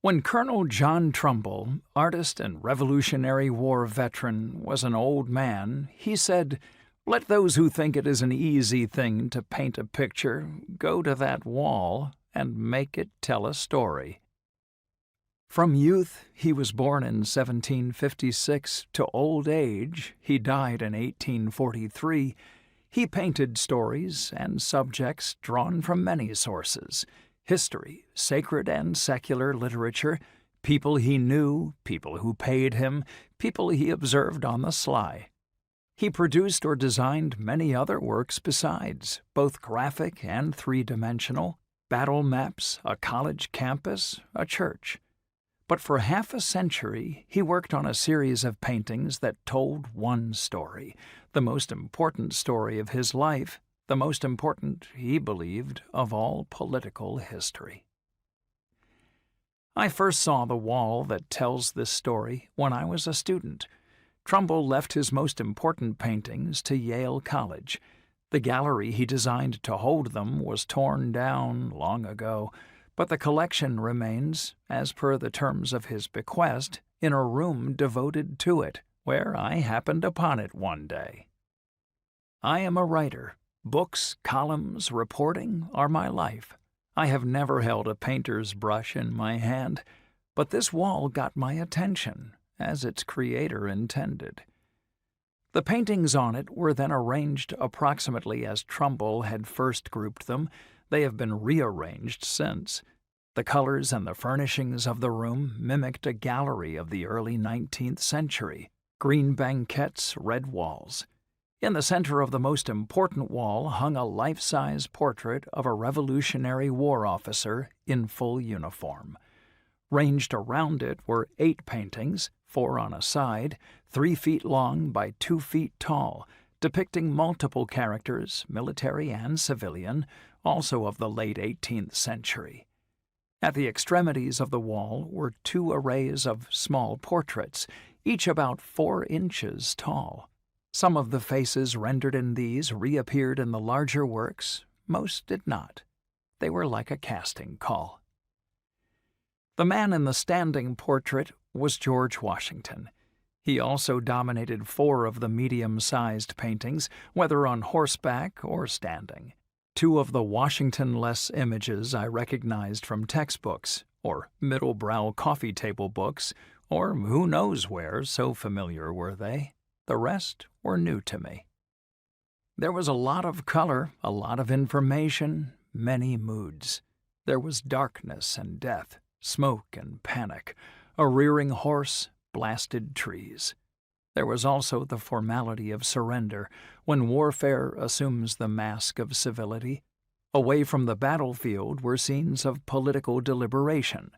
When Colonel John Trumbull, artist and Revolutionary War veteran, was an old man, he said, "Let those who think it is an easy thing to paint a picture go to that wall and make it tell a story." From youth, he was born in 1756, to old age, he died in 1843, he painted stories and subjects drawn from many sources: history, sacred and secular literature, people he knew, people who paid him, people he observed on the sly. He produced or designed many other works besides, both graphic and three-dimensional, battle maps, a college campus, a church. But for half a century, he worked on a series of paintings that told one story, the most important story of his life, the most important, he believed, of all political history. I first saw the wall that tells this story when I was a student. Trumbull left his most important paintings to Yale College. The gallery he designed to hold them was torn down long ago, but the collection remains, as per the terms of his bequest, in a room devoted to it, where I happened upon it one day. I am a writer. Books, columns, reporting are my life. I have never held a painter's brush in my hand, but this wall got my attention, as its creator intended. The paintings on it were then arranged approximately as Trumbull had first grouped them. They have been rearranged since. The colors and the furnishings of the room mimicked a gallery of the early 19th century: green banquettes, red walls. In the center of the most important wall hung a life-size portrait of a Revolutionary War officer in full uniform. Ranged around it were 8 paintings, 4 on a side, 3 feet long by 2 feet tall, depicting multiple characters, military and civilian, also of the late 18th century. At the extremities of the wall were 2 arrays of small portraits, each about 4 inches tall. Some of the faces rendered in these reappeared in the larger works, most did not. They were like a casting call. The man in the standing portrait was George Washington. He also dominated 4 of the medium-sized paintings, whether on horseback or standing. 2 of the Washington-less images I recognized from textbooks, or middle-brow coffee table books, or who knows where, so familiar were they. The rest were new to me. There was a lot of color, a lot of information, many moods. There was darkness and death, smoke and panic, a rearing horse, blasted trees. There was also the formality of surrender, when warfare assumes the mask of civility. Away from the battlefield were scenes of political deliberation,